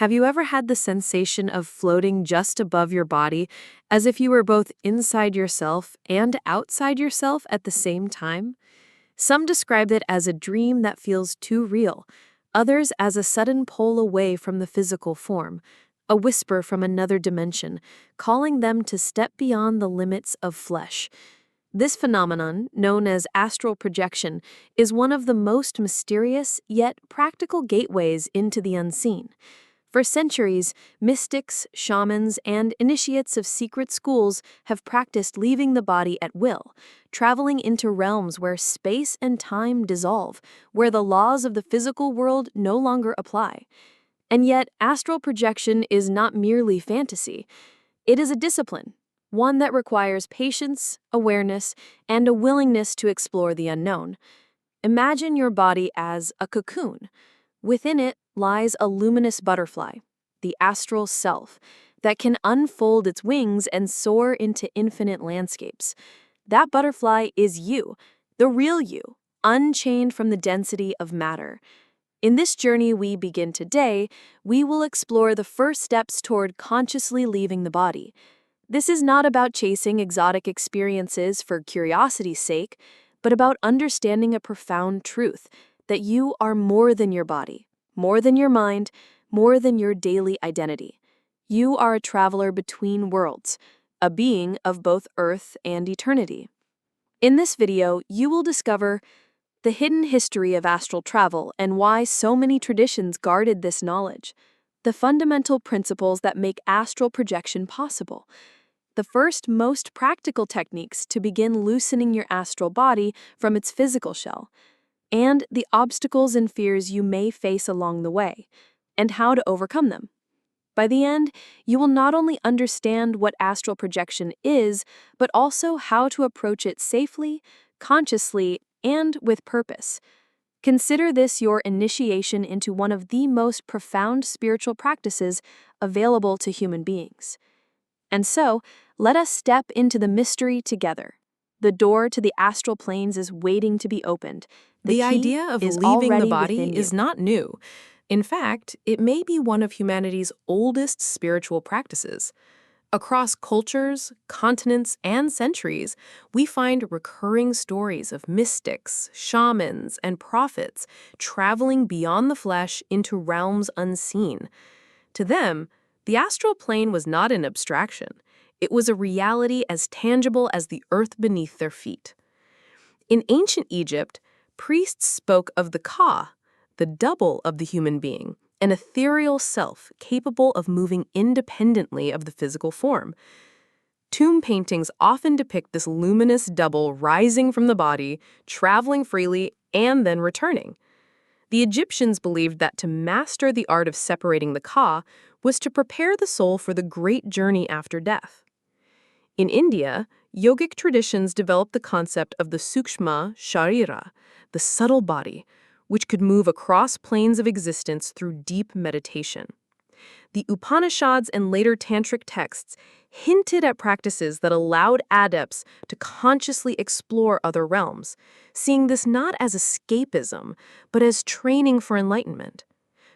Have you ever had the sensation of floating just above your body, as if you were both inside yourself and outside yourself at the same time? Some describe it as a dream that feels too real, others as a sudden pull away from the physical form, a whisper from another dimension, calling them to step beyond the limits of flesh. This phenomenon, known as astral projection, is one of the most mysterious yet practical gateways into the unseen. For centuries, mystics, shamans, and initiates of secret schools have practiced leaving the body at will, traveling into realms where space and time dissolve, where the laws of the physical world no longer apply. And yet, astral projection is not merely fantasy. It is a discipline, one that requires patience, awareness, and a willingness to explore the unknown. Imagine your body as a cocoon. Within it lies a luminous butterfly, the astral self, that can unfold its wings and soar into infinite landscapes. That butterfly is you, the real you, unchained from the density of matter. In this journey we begin today, we will explore the first steps toward consciously leaving the body. This is not about chasing exotic experiences for curiosity's sake, but about understanding a profound truth, that you are more than your body, more than your mind, more than your daily identity. You are a traveler between worlds, a being of both earth and eternity. In this video, you will discover the hidden history of astral travel and why so many traditions guarded this knowledge, the fundamental principles that make astral projection possible, the first most practical techniques to begin loosening your astral body from its physical shell, and the obstacles and fears you may face along the way, and how to overcome them. By the end, you will not only understand what astral projection is, but also how to approach it safely, consciously, and with purpose. Consider this your initiation into one of the most profound spiritual practices available to human beings. And so, let us step into the mystery together. The door to the astral planes is waiting to be opened. The idea of leaving the body is not new. In fact, it may be one of humanity's oldest spiritual practices. Across cultures, continents, and centuries, we find recurring stories of mystics, shamans, and prophets traveling beyond the flesh into realms unseen. To them, the astral plane was not an abstraction. It was a reality as tangible as the earth beneath their feet. In ancient Egypt, priests spoke of the Ka, the double of the human being, an ethereal self capable of moving independently of the physical form. Tomb paintings often depict this luminous double rising from the body, traveling freely, and then returning. The Egyptians believed that to master the art of separating the Ka was to prepare the soul for the great journey after death. In India, yogic traditions developed the concept of the sukshma sharira, the subtle body, which could move across planes of existence through deep meditation. The Upanishads and later tantric texts hinted at practices that allowed adepts to consciously explore other realms, seeing this not as escapism, but as training for enlightenment.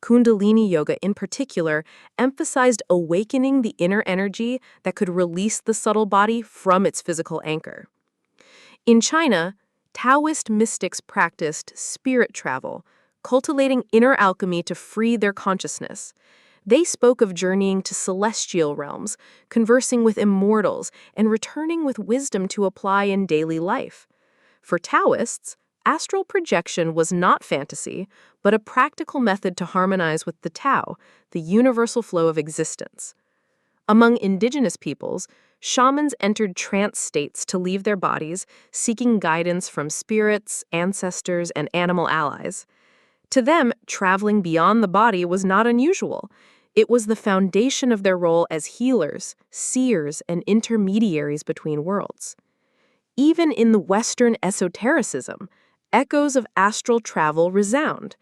Kundalini yoga, in particular, emphasized awakening the inner energy that could release the subtle body from its physical anchor. In China, Taoist mystics practiced spirit travel, cultivating inner alchemy to free their consciousness. They spoke of journeying to celestial realms, conversing with immortals, and returning with wisdom to apply in daily life. For Taoists, astral projection was not fantasy, but a practical method to harmonize with the Tao, the universal flow of existence. Among indigenous peoples, shamans entered trance states to leave their bodies, seeking guidance from spirits, ancestors, and animal allies. To them, traveling beyond the body was not unusual. It was the foundation of their role as healers, seers, and intermediaries between worlds. Even in the Western esotericism, echoes of astral travel resound.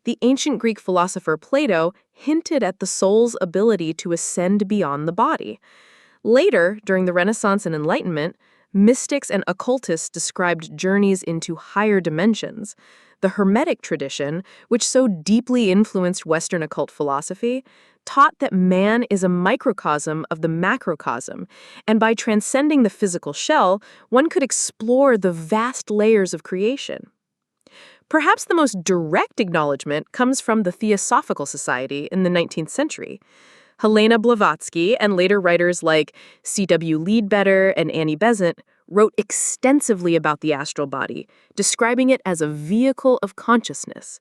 The ancient Greek philosopher Plato hinted at the soul's ability to ascend beyond the body. Later, during the Renaissance and Enlightenment, Mystics and occultists described journeys into higher dimensions. The Hermetic tradition, which so deeply influenced Western occult philosophy, taught that man is a microcosm of the macrocosm, and by transcending the physical shell, one could explore the vast layers of creation. Perhaps the most direct acknowledgement comes from the Theosophical Society in the 19th century. Helena Blavatsky and later writers like C.W. Leadbetter and Annie Besant wrote extensively about the astral body, describing it as a vehicle of consciousness.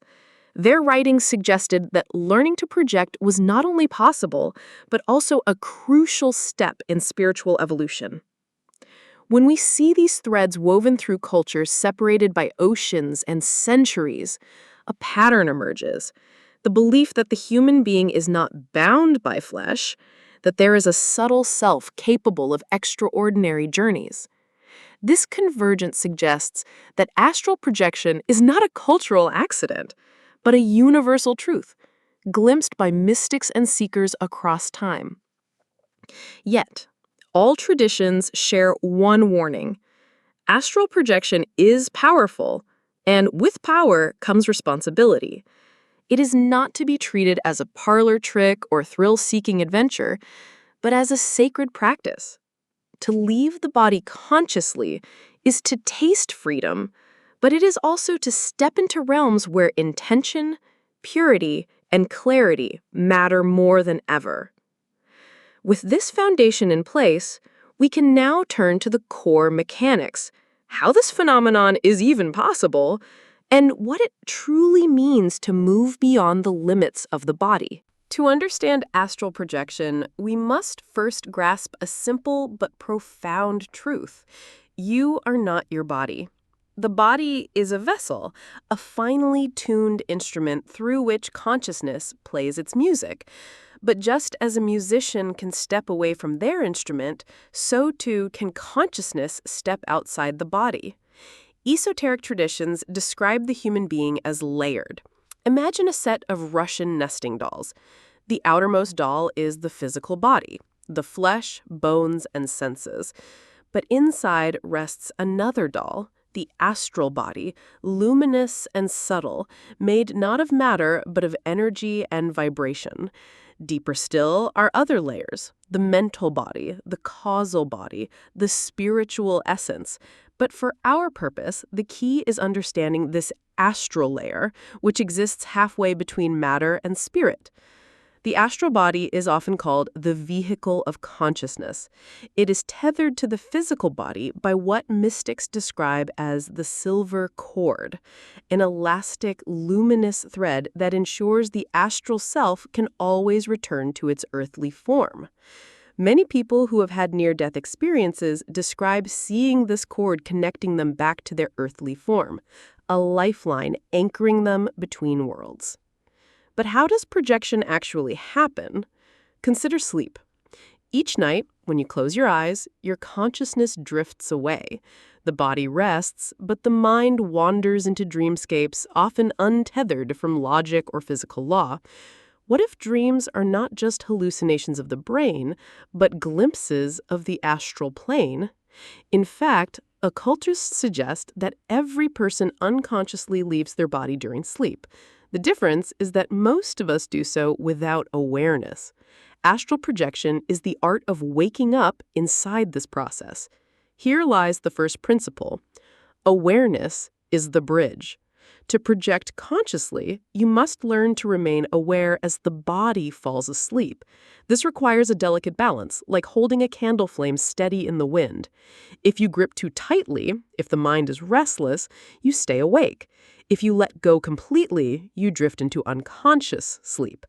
Their writings suggested that learning to project was not only possible, but also a crucial step in spiritual evolution. When we see these threads woven through cultures separated by oceans and centuries, a pattern emerges. The belief that the human being is not bound by flesh, that there is a subtle self capable of extraordinary journeys. This convergence suggests that astral projection is not a cultural accident, but a universal truth, glimpsed by mystics and seekers across time. Yet, all traditions share one warning. Astral projection is powerful, and with power comes responsibility. It is not to be treated as a parlor trick or thrill-seeking adventure, but as a sacred practice. To leave the body consciously is to taste freedom, but it is also to step into realms where intention, purity, and clarity matter more than ever. With this foundation in place, we can now turn to the core mechanics, how this phenomenon is even possible, and what it truly means to move beyond the limits of the body. To understand astral projection, we must first grasp a simple but profound truth. You are not your body. The body is a vessel, a finely tuned instrument through which consciousness plays its music. But just as a musician can step away from their instrument, so too can consciousness step outside the body. Esoteric traditions describe the human being as layered. Imagine a set of Russian nesting dolls. The outermost doll is the physical body, the flesh, bones, and senses. But inside rests another doll, the astral body, luminous and subtle, made not of matter but of energy and vibration. Deeper still are other layers, the mental body, the causal body, the spiritual essence. But for our purpose, the key is understanding this astral layer, which exists halfway between matter and spirit. The astral body is often called the vehicle of consciousness. It is tethered to the physical body by what mystics describe as the silver cord, an elastic, luminous thread that ensures the astral self can always return to its earthly form. Many people who have had near-death experiences describe seeing this cord connecting them back to their earthly form, a lifeline anchoring them between worlds. But how does projection actually happen? Consider sleep. Each night, when you close your eyes, your consciousness drifts away. The body rests, but the mind wanders into dreamscapes, often untethered from logic or physical law. What if dreams are not just hallucinations of the brain, but glimpses of the astral plane? In fact, occultists suggest that every person unconsciously leaves their body during sleep. The difference is that most of us do so without awareness. Astral projection is the art of waking up inside this process. Here lies the first principle. Awareness is the bridge. To project consciously, you must learn to remain aware as the body falls asleep. This requires a delicate balance, like holding a candle flame steady in the wind. If you grip too tightly, if the mind is restless, you stay awake. If you let go completely, you drift into unconscious sleep.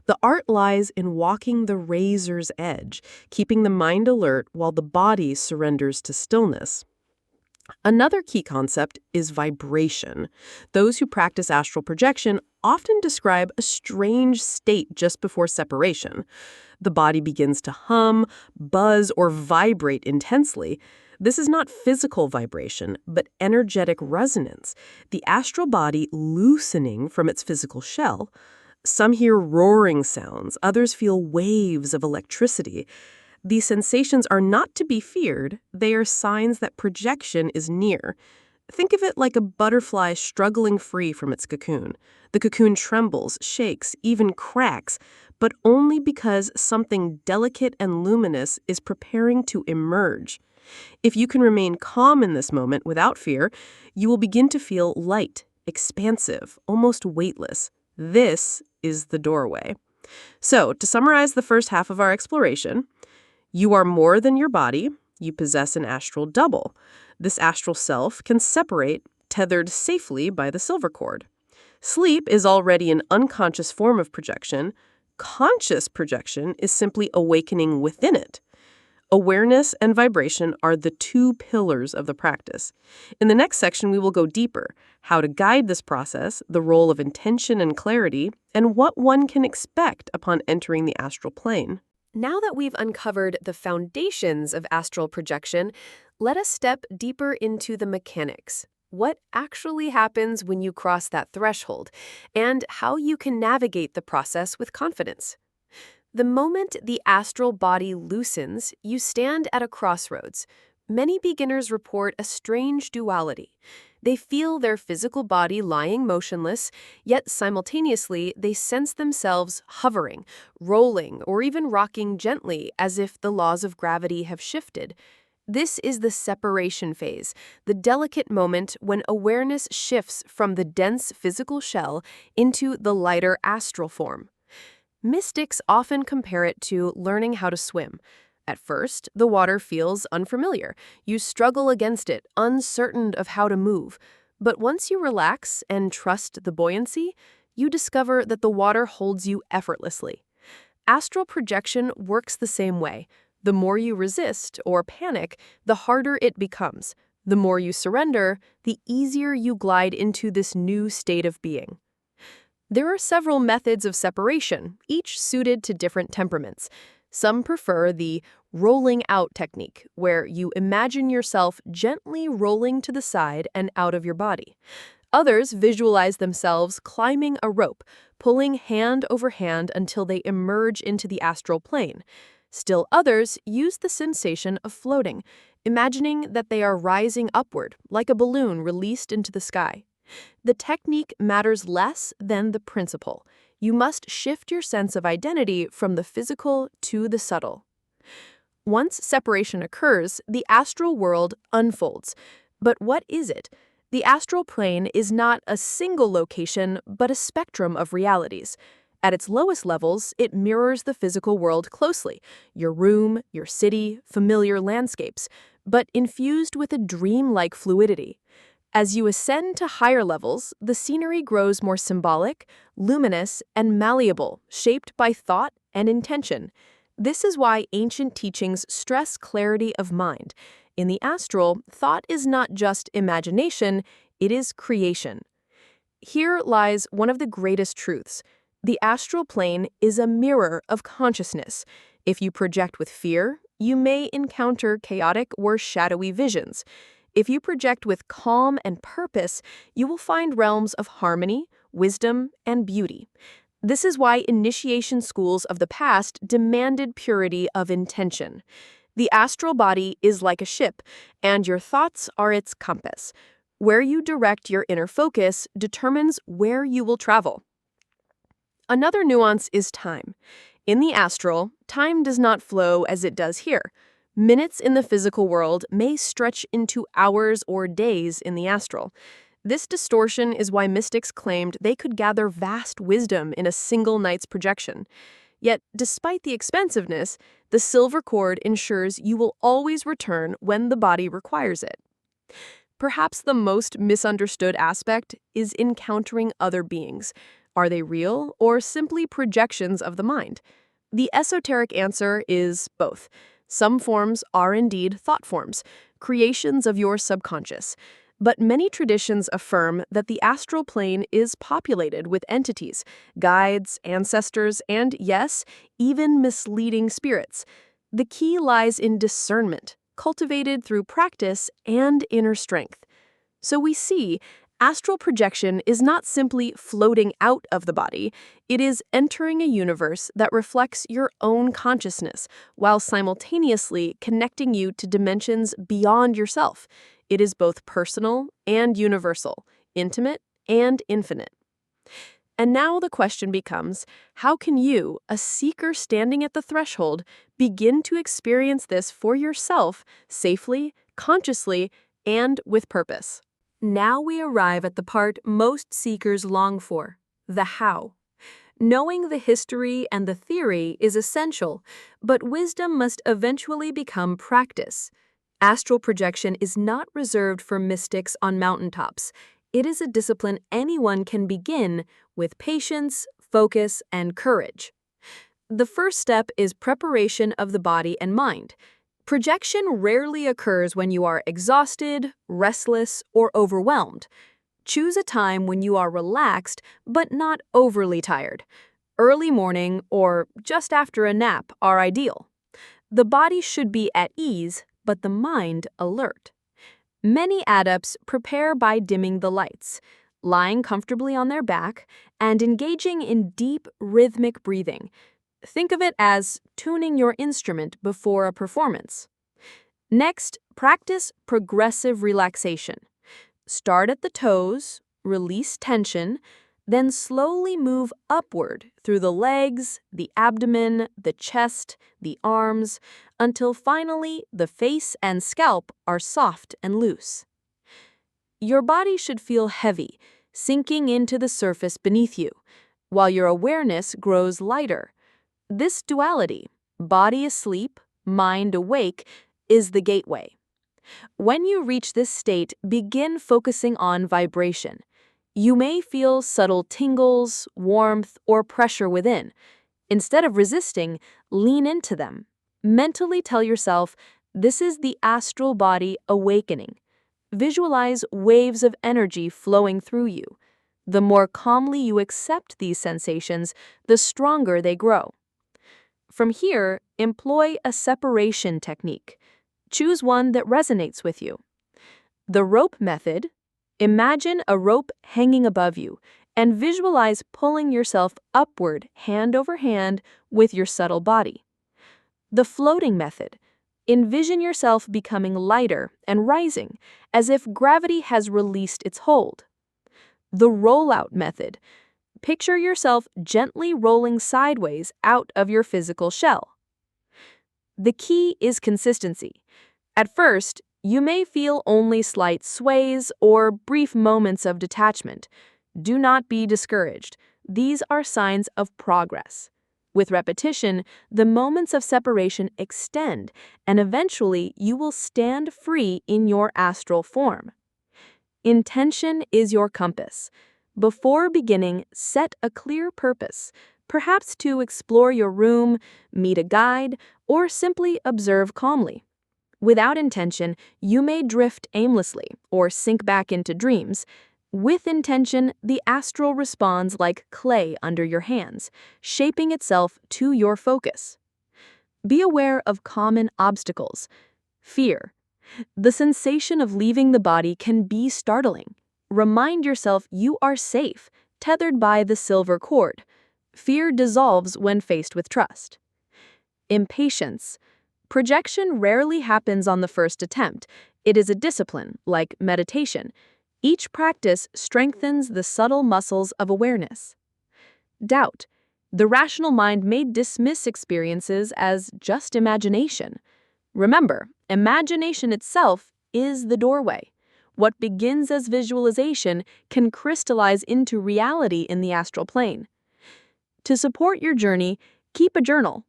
The art lies in walking the razor's edge, keeping the mind alert while the body surrenders to stillness. Another key concept is vibration. Those who practice astral projection often describe a strange state just before separation. The body begins to hum, buzz, or vibrate intensely. This is not physical vibration, but energetic resonance, the astral body loosening from its physical shell. Some hear roaring sounds, others feel waves of electricity. These sensations are not to be feared, they are signs that projection is near. Think of it like a butterfly struggling free from its cocoon. The cocoon trembles, shakes, even cracks, but only because something delicate and luminous is preparing to emerge. If you can remain calm in this moment without fear, you will begin to feel light, expansive, almost weightless. This is the doorway. So, to summarize the first half of our exploration, you are more than your body. You possess an astral double. This astral self can separate, tethered safely by the silver cord. Sleep is already an unconscious form of projection. Conscious projection is simply awakening within it. Awareness and vibration are the two pillars of the practice. In the next section, we will go deeper: how to guide this process, the role of intention and clarity, and what one can expect upon entering the astral plane. Now that we've uncovered the foundations of astral projection, let us step deeper into the mechanics. What actually happens when you cross that threshold, and how you can navigate the process with confidence. The moment the astral body loosens, you stand at a crossroads. Many beginners report a strange duality. They feel their physical body lying motionless, yet simultaneously they sense themselves hovering, rolling, or even rocking gently as if the laws of gravity have shifted. This is the separation phase, the delicate moment when awareness shifts from the dense physical shell into the lighter astral form. Mystics often compare it to learning how to swim. At first, the water feels unfamiliar. You struggle against it, uncertain of how to move. But once you relax and trust the buoyancy, you discover that the water holds you effortlessly. Astral projection works the same way. The more you resist or panic, the harder it becomes. The more you surrender, the easier you glide into this new state of being. There are several methods of separation, each suited to different temperaments. Some prefer the rolling out technique, where you imagine yourself gently rolling to the side and out of your body. Others visualize themselves climbing a rope, pulling hand over hand until they emerge into the astral plane. Still others use the sensation of floating, imagining that they are rising upward, like a balloon released into the sky. The technique matters less than the principle. You must shift your sense of identity from the physical to the subtle. Once separation occurs, the astral world unfolds. But what is it? The astral plane is not a single location, but a spectrum of realities. At its lowest levels, it mirrors the physical world closely: your room, your city, familiar landscapes, but infused with a dreamlike fluidity. As you ascend to higher levels, the scenery grows more symbolic, luminous, and malleable, shaped by thought and intention. This is why ancient teachings stress clarity of mind. In the astral, thought is not just imagination, it is creation. Here lies one of the greatest truths. The astral plane is a mirror of consciousness. If you project with fear, you may encounter chaotic or shadowy visions. If you project with calm and purpose, you will find realms of harmony, wisdom, and beauty. This is why initiation schools of the past demanded purity of intention. The astral body is like a ship, and your thoughts are its compass. Where you direct your inner focus determines where you will travel. Another nuance is time. In the astral, time does not flow as it does here. Minutes in the physical world may stretch into hours or days in the astral. This distortion is why mystics claimed they could gather vast wisdom in a single night's projection. Yet, despite the expensiveness, the silver cord ensures you will always return when the body requires it. Perhaps the most misunderstood aspect is encountering other beings. Are they real or simply projections of the mind? The esoteric answer is both. Some forms are indeed thought forms, creations of your subconscious. But many traditions affirm that the astral plane is populated with entities, guides, ancestors, and yes, even misleading spirits. The key lies in discernment, cultivated through practice and inner strength. So we see, Astral projection is not simply floating out of the body, it is entering a universe that reflects your own consciousness while simultaneously connecting you to dimensions beyond yourself. It is both personal and universal, intimate and infinite. And now the question becomes, how can you, a seeker standing at the threshold, begin to experience this for yourself safely, consciously, and with purpose? Now we arrive at the part most seekers long for, the how. Knowing the history and the theory is essential, but wisdom must eventually become practice. Astral projection is not reserved for mystics on mountaintops. It is a discipline anyone can begin with patience, focus, and courage. The first step is preparation of the body and mind. Projection rarely occurs when you are exhausted, restless, or overwhelmed. Choose a time when you are relaxed but not overly tired. Early morning or just after a nap are ideal. The body should be at ease, but the mind alert. Many adepts prepare by dimming the lights, lying comfortably on their back, and engaging in deep, rhythmic breathing. Think of it as tuning your instrument before a performance. Next, practice progressive relaxation. Start at the toes, release tension, then slowly move upward through the legs, the abdomen, the chest, the arms, until finally the face and scalp are soft and loose. Your body should feel heavy, sinking into the surface beneath you, while your awareness grows lighter. This duality, body asleep, mind awake, is the gateway. When you reach this state, begin focusing on vibration. You may feel subtle tingles, warmth, or pressure within. Instead of resisting, lean into them. Mentally tell yourself, this is the astral body awakening. Visualize waves of energy flowing through you. The more calmly you accept these sensations, the stronger they grow. From here, employ a separation technique. Choose one that resonates with you. The rope method. Imagine a rope hanging above you and visualize pulling yourself upward hand over hand with your subtle body. The floating method. Envision yourself becoming lighter and rising as if gravity has released its hold. The rollout method. Picture yourself gently rolling sideways out of your physical shell. The key is consistency. At first, you may feel only slight sways or brief moments of detachment. Do not be discouraged. These are signs of progress. With repetition, the moments of separation extend, and eventually you will stand free in your astral form. Intention is your compass. Before beginning, set a clear purpose, perhaps to explore your room, meet a guide, or simply observe calmly. Without intention, you may drift aimlessly or sink back into dreams. With intention, the astral responds like clay under your hands, shaping itself to your focus. Be aware of common obstacles. Fear. The sensation of leaving the body can be startling. Remind yourself you are safe, tethered by the silver cord. Fear dissolves when faced with trust. Impatience. Projection rarely happens on the first attempt. It is a discipline, like meditation. Each practice strengthens the subtle muscles of awareness. Doubt. The rational mind may dismiss experiences as just imagination. Remember, imagination itself is the doorway. What begins as visualization can crystallize into reality in the astral plane. To support your journey, keep a journal.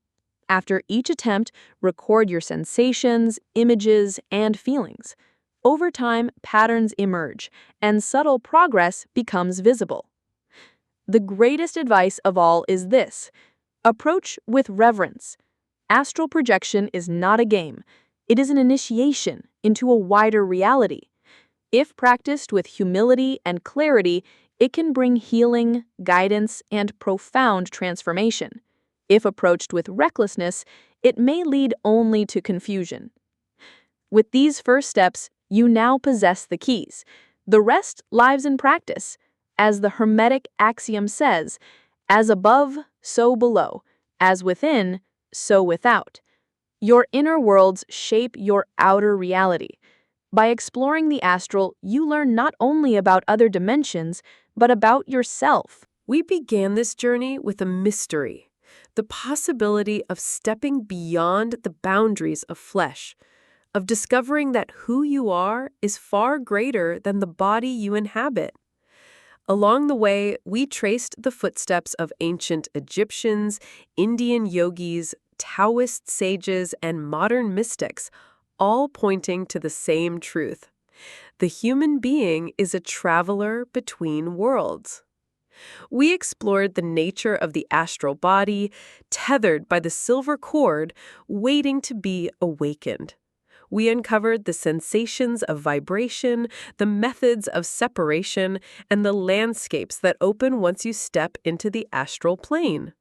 After each attempt, record your sensations, images, and feelings. Over time, patterns emerge, and subtle progress becomes visible. The greatest advice of all is this: approach with reverence. Astral projection is not a game. It is an initiation into a wider reality. If practiced with humility and clarity, it can bring healing, guidance, and profound transformation. If approached with recklessness, it may lead only to confusion. With these first steps, you now possess the keys. The rest lies in practice. As the Hermetic axiom says, as above, so below, as within, so without. Your inner worlds shape your outer reality. By exploring the astral, you learn not only about other dimensions, but about yourself. We began this journey with a mystery, the possibility of stepping beyond the boundaries of flesh, of discovering that who you are is far greater than the body you inhabit. Along the way, we traced the footsteps of ancient Egyptians, Indian yogis, Taoist sages, and modern mystics, all pointing to the same truth. The human being is a traveler between worlds. We explored the nature of the astral body, tethered by the silver cord, waiting to be awakened. We uncovered the sensations of vibration, the methods of separation, and the landscapes that open once you step into the astral plane.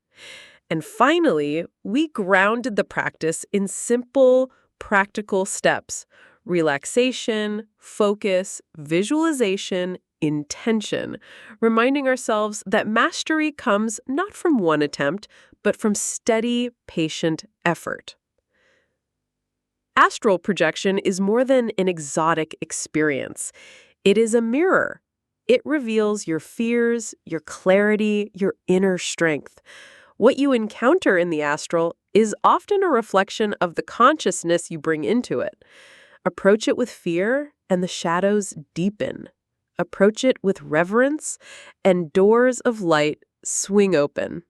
And finally, we grounded the practice in simple, practical steps: relaxation, focus, visualization, intention, reminding ourselves that mastery comes not from one attempt, but from steady, patient effort. Astral projection is more than an exotic experience. It is a mirror. It reveals your fears, your clarity, your inner strength. What you encounter in the astral is often a reflection of the consciousness you bring into it. Approach it with fear, and the shadows deepen. Approach it with reverence, and doors of light swing open.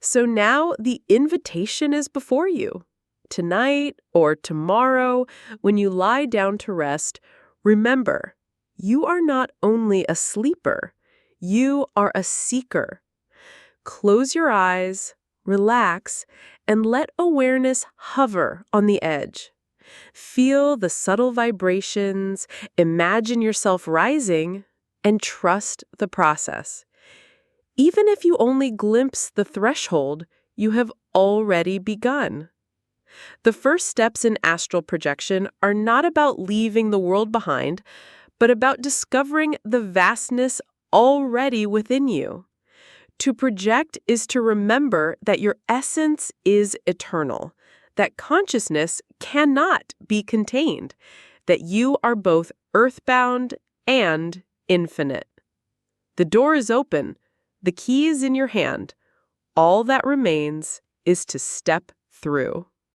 So now the invitation is before you. Tonight or tomorrow, when you lie down to rest, remember, you are not only a sleeper, you are a seeker. Close your eyes, relax, and let awareness hover on the edge. Feel the subtle vibrations, imagine yourself rising, and trust the process. Even if you only glimpse the threshold, you have already begun. The first steps in astral projection are not about leaving the world behind, but about discovering the vastness already within you. To project is to remember that your essence is eternal, that consciousness cannot be contained, that you are both earthbound and infinite. The door is open, the key is in your hand. All that remains is to step through.